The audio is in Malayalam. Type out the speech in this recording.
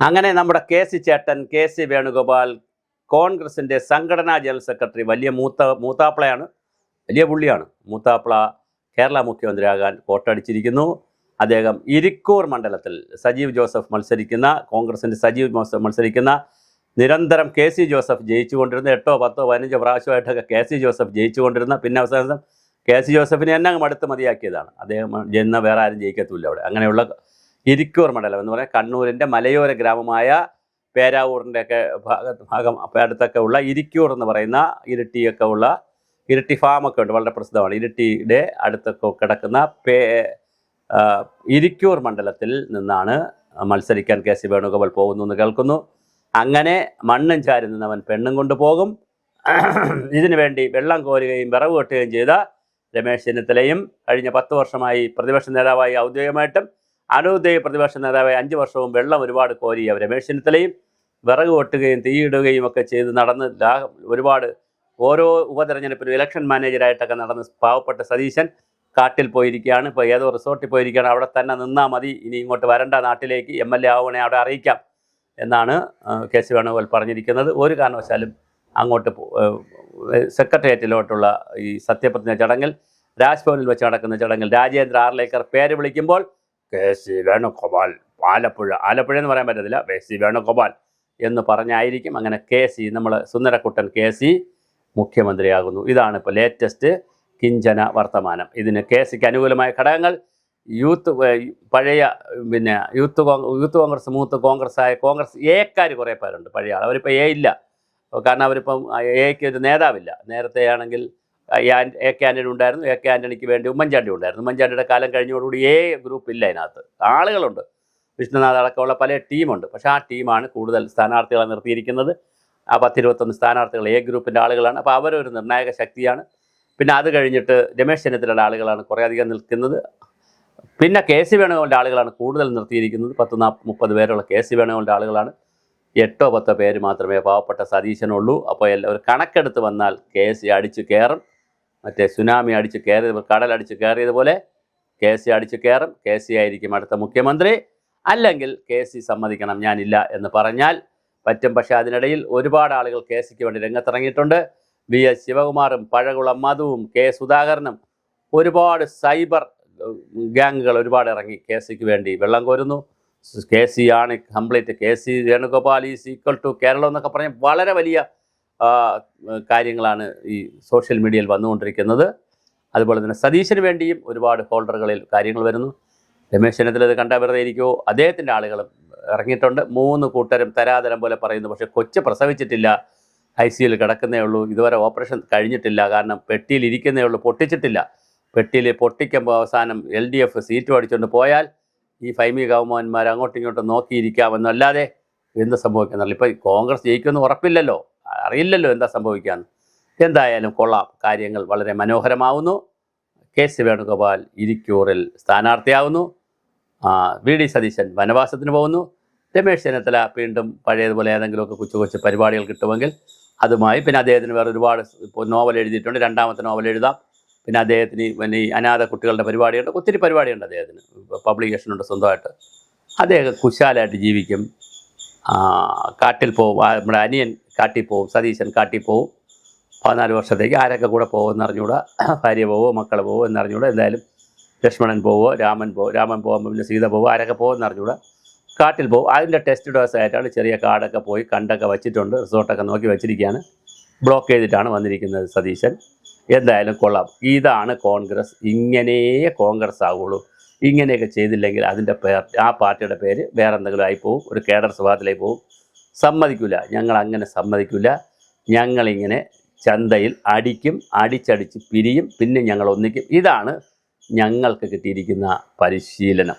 അങ്ങനെ നമ്മുടെ കെ സി ചേട്ടൻ കെ സി വേണുഗോപാൽ കോൺഗ്രസിൻ്റെ സംഘടനാ ജനറൽ സെക്രട്ടറി, വലിയ മൂത്താപ്പിളയാണ്, വലിയ പുള്ളിയാണ്. മൂത്താപ്പിള കേരള മുഖ്യമന്ത്രിയാകാൻ കോട്ടടിച്ചിരിക്കുന്നു. അദ്ദേഹം ഇരിക്കൂർ മണ്ഡലത്തിൽ സജീവ് ജോസഫ് മത്സരിക്കുന്ന, കോൺഗ്രസിൻ്റെ സജീവ് ജോസഫ് മത്സരിക്കുന്ന, നിരന്തരം കെ സി ജോസഫ് ജയിച്ചുകൊണ്ടിരുന്ന 8, 10, 15 പ്രാവശ്യമായിട്ടൊക്കെ കെ സി ജോസഫ് ജയിച്ചുകൊണ്ടിരുന്ന, പിന്നെ അവസാനം കെ സി ജോസഫിനെ എന്നെ അടുത്ത് മതിയാക്കിയതാണ്. അദ്ദേഹം ജയിക്കുന്ന വേറെ ആരും ജയിക്കത്തില്ല അവിടെ. അങ്ങനെയുള്ള ഇരിക്കൂർ മണ്ഡലം എന്ന് പറഞ്ഞാൽ കണ്ണൂരിൻ്റെ മലയോര ഗ്രാമമായ പേരാവൂരിൻ്റെയൊക്കെ ഭാഗം അടുത്തൊക്കെ ഉള്ള ഇരിക്കൂർ എന്ന് പറയുന്ന ഇരിട്ടിയൊക്കെ ഉള്ള, ഇരിട്ടി ഫാമൊക്കെ ഉണ്ട്, വളരെ പ്രസിദ്ധമാണ്. ഇരിട്ടിയുടെ അടുത്തൊക്കെ കിടക്കുന്ന ഇരിക്കൂർ മണ്ഡലത്തിൽ നിന്നാണ് മത്സരിക്കാൻ കെ സി വേണുഗോപാൽ പോകുന്നു എന്ന് കേൾക്കുന്നു. അങ്ങനെ മണ്ണും ചാരി നിന്നവൻ പെണ്ണും കൊണ്ടുപോകും. ഇതിനു വേണ്ടി വെള്ളം കോരുകയും വിറവ് വെട്ടുകയും ചെയ്ത രമേശ് ചെന്നിത്തലയും കഴിഞ്ഞ 10 വർഷമായി പ്രതിപക്ഷ നേതാവായി ഔദ്യോഗികമായിട്ടും അനൗദ്യോഗിക പ്രതിപക്ഷ നേതാവായി 5 വർഷവും വെള്ളം ഒരുപാട് കോരിയ രമേശ് ചെന്നിത്തലയും വിറക് വെട്ടുകയും തീയിടുകയും ഒക്കെ ചെയ്ത് നടന്ന് ഒരുപാട് ഓരോ ഉപതെരഞ്ഞെടുപ്പിലും ഇലക്ഷൻ മാനേജരായിട്ടൊക്കെ നടന്ന് പാവപ്പെട്ട സതീശൻ കാട്ടിൽ പോയിരിക്കുകയാണ്. ഇപ്പോൾ ഏതോ റിസോർട്ടിൽ പോയിരിക്കുകയാണ്. അവിടെ തന്നെ നിന്നാൽ മതി, ഇനി ഇങ്ങോട്ട് വരണ്ട, നാട്ടിലേക്ക് MLA ആവണേ അവിടെ അറിയിക്കാം എന്നാണ് കെ സി വേണുഗോപാൽ പറഞ്ഞിരിക്കുന്നത്. ഒരു കാരണവശാലും അങ്ങോട്ട് സെക്രട്ടേറിയറ്റിലോട്ടുള്ള ഈ സത്യപ്രതിജ്ഞ ചടങ്ങിൽ, രാജ്ഭവനിൽ വെച്ച് നടക്കുന്ന ചടങ്ങിൽ രാജേന്ദ്ര ആർലേക്കർ പേര് വിളിക്കുമ്പോൾ കെ സി വേണുഗോപാൽ ആലപ്പുഴ എന്ന് പറയാൻ പറ്റത്തില്ല, കെ സി വേണുഗോപാൽ എന്ന് പറഞ്ഞായിരിക്കും. അങ്ങനെ കെ സി, നമ്മൾ സുന്ദരക്കുട്ടൻ കെ സി മുഖ്യമന്ത്രിയാകുന്നു. ഇതാണ് ഇപ്പോൾ ലേറ്റസ്റ്റ് കിഞ്ചന വർത്തമാനം. ഇതിന് കെ സിക്ക് അനുകൂലമായ ഘടകങ്ങൾ പഴയ യൂത്ത് കോൺഗ്രസ് മൂത്ത് കോൺഗ്രസ്സായ കോൺഗ്രസ് എക്കാർ കുറേ പേരുണ്ട്. പഴയ ആൾ, അവരിപ്പോൾ ഇല്ല, കാരണം അവരിപ്പം എക്ക് ഒരു നേതാവില്ല. നേരത്തെ ആണെങ്കിൽ കെ ആൻ്റണി ഉണ്ടായിരുന്നു. കെ ആൻ്റണിക്ക് വേണ്ടി ഉമ്മൻചാണ്ടി ഉണ്ടായിരുന്നു. ഉമ്മൻചാണ്ടിയുടെ കാലം കഴിഞ്ഞതോടുകൂടി ഗ്രൂപ്പ് ഇല്ല. അതിനകത്ത് ആളുകളുണ്ട്, വിഷ്ണുനാഥ് അടക്കമുള്ള പല ടീമുണ്ട്. പക്ഷേ ആ ടീമാണ് കൂടുതൽ സ്ഥാനാർത്ഥികളെ നിർത്തിയിരിക്കുന്നത്. ആ 10-21 സ്ഥാനാർത്ഥികൾ ഗ്രൂപ്പിൻ്റെ ആളുകളാണ്. അപ്പോൾ അവരൊരു നിർണായക ശക്തിയാണ്. പിന്നെ അത് കഴിഞ്ഞിട്ട് രമേശ് ചെന്നിത്തലയുടെ ആളുകളാണ് കുറേയധികം നിൽക്കുന്നത്. പിന്നെ കെ സി വേണുഗോപാലിൻ്റെ ആളുകളാണ് കൂടുതൽ നിർത്തിയിരിക്കുന്നത്. 10-30 പേരുള്ള കെ സി വേണുഗോപാലിൻ്റെ ആളുകളാണ്. 8-10 പേര് മാത്രമേ പാവപ്പെട്ട സതീശനുള്ളൂ. അപ്പോൾ ഒരു കണക്കെടുത്ത് വന്നാൽ കെ സി അടിച്ച് കയറും. മറ്റേ സുനാമി അടിച്ച് കയറിയത്, കടലടിച്ച് കയറിയതുപോലെ കെ സി അടിച്ച് കയറും. കെ സി ആയിരിക്കും അടുത്ത മുഖ്യമന്ത്രി. അല്ലെങ്കിൽ കെ സി സമ്മതിക്കണം, ഞാനില്ല എന്ന് പറഞ്ഞാൽ പറ്റും. പക്ഷേ അതിനിടയിൽ ഒരുപാട് ആളുകൾ കെ സിക്ക് വേണ്ടി രംഗത്തിറങ്ങിയിട്ടുണ്ട്. VS ശിവകുമാറും പഴകുളം മധുവും കെ സുധാകരനും, ഒരുപാട് സൈബർ ഗ്യാങ്ങുകൾ ഒരുപാട് ഇറങ്ങി കെ സിക്ക് വേണ്ടി വെള്ളം കോരുന്നു. കെ സി ആണ് complete, K C Venugopal is equal to Keralam എന്നൊക്കെ പറഞ്ഞ് വളരെ വലിയ കാര്യങ്ങളാണ് ഈ സോഷ്യൽ മീഡിയയിൽ വന്നുകൊണ്ടിരിക്കുന്നത്. അതുപോലെ തന്നെ സതീശന് വേണ്ടിയും ഒരുപാട് ഹോൾഡറുകളിൽ കാര്യങ്ങൾ വരുന്നു. രമേശ് ചെന്നിത്തല ഇത് കണ്ടാൽ വെറുതെ ഇരിക്കുമോ? അദ്ദേഹത്തിൻ്റെ ആളുകളും ഇറങ്ങിയിട്ടുണ്ട്. 3 കൂട്ടരും തരാതരം പോലെ പറയുന്നു. പക്ഷേ കൊച്ചു പ്രസവിച്ചിട്ടില്ല, ICUയിൽ കിടക്കുന്നേ ഉള്ളൂ, ഇതുവരെ ഓപ്പറേഷൻ കഴിഞ്ഞിട്ടില്ല, കാരണം പെട്ടിയിൽ ഇരിക്കുന്നേ ഉള്ളൂ, പൊട്ടിച്ചിട്ടില്ല. പെട്ടിയിൽ പൊട്ടിക്കുമ്പോൾ അവസാനം LDF സീറ്റ് അടിച്ചുകൊണ്ട് പോയാൽ ഈ ഫൈമി ഗവൺമെൻറ്മാർ അങ്ങോട്ടും ഇങ്ങോട്ടും നോക്കിയിരിക്കാമെന്നല്ലാതെ എന്ത് സംഭവിക്കുന്നില്ല. ഇപ്പോൾ കോൺഗ്രസ് ജയിക്കുമെന്ന് ഉറപ്പില്ലല്ലോ, അറിയില്ലല്ലോ എന്താ സംഭവിക്കാമെന്ന്. എന്തായാലും കൊള്ളാം, കാര്യങ്ങൾ വളരെ മനോഹരമാവുന്നു. കെ സി വേണുഗോപാൽ ഇരിക്കൂറിൽ സ്ഥാനാർത്ഥിയാവുന്നു. VD സതീശൻ വനവാസത്തിന് പോകുന്നു. രമേശ് ചെന്നിത്തല വീണ്ടും പഴയതുപോലെ ഏതെങ്കിലുമൊക്കെ കൊച്ചു പരിപാടികൾ കിട്ടുമെങ്കിൽ അതുമായി, പിന്നെ അദ്ദേഹത്തിന് വേറെ ഒരുപാട് നോവൽ എഴുതിയിട്ടുണ്ട്, 2ാമത്തെ നോവൽ എഴുതാം. പിന്നെ അദ്ദേഹത്തിന് ഈ അനാഥ കുട്ടികളുടെ പരിപാടിയുണ്ട്, ഒത്തിരി പരിപാടിയുണ്ട് അദ്ദേഹത്തിന്, പബ്ലിക്കേഷനുണ്ട് സ്വന്തമായിട്ട്. അദ്ദേഹം കുശാലായിട്ട് ജീവിക്കും. കാട്ടിൽ പോവും, നമ്മുടെ അനിയൻ കാട്ടിൽ പോവും, സതീശൻ കാട്ടിൽ പോവും. 14 വർഷത്തേക്ക് ആരൊക്കെ കൂടെ പോകുമെന്ന് അറിഞ്ഞുകൂടാ, ഭാര്യ പോവോ മക്കൾ പോവോ എന്നറിഞ്ഞുകൂടാ. എന്തായാലും ലക്ഷ്മണൻ പോവോ, രാമൻ പോകുമ്പോൾ പിന്നെ സീത പോവോ, ആരൊക്കെ പോകുമെന്ന് അറിഞ്ഞുകൂടാ. കാട്ടിൽ പോകും. അതിൻ്റെ ടെസ്റ്റ് ഡോസ് ആയിട്ടാണ് ചെറിയ കാടൊക്കെ പോയി കണ്ടൊക്കെ വച്ചിട്ടുണ്ട്, റിസോർട്ടൊക്കെ നോക്കി വെച്ചിരിക്കുകയാണ്. ബ്ലോക്ക് ചെയ്തിട്ടാണ് വന്നിരിക്കുന്നത് സതീശൻ. എന്തായാലും കൊള്ളാം. ഇതാണ് കോൺഗ്രസ്. ഇങ്ങനെ കോൺഗ്രസ് ആവുള്ളൂ. ഇങ്ങനെയൊക്കെ ചെയ്തില്ലെങ്കിൽ അതിൻ്റെ ആ പാർട്ടിയുടെ പേര് വേറെ എന്തെങ്കിലും ആയിപ്പോവും, ഒരു കേഡർ സ്വഭാവത്തിലായി പോവും. സമ്മതിക്കില്ല, ഞങ്ങൾ അങ്ങനെ സമ്മതിക്കില്ല. ഞങ്ങളിങ്ങനെ ചന്തയിൽ അടിക്കും, അടിച്ചടിച്ച് പിരിയും, പിന്നെ ഞങ്ങൾ ഒന്നിക്കും. ഇതാണ് ഞങ്ങൾക്ക് കിട്ടിയിരിക്കുന്ന പരിശീലനം.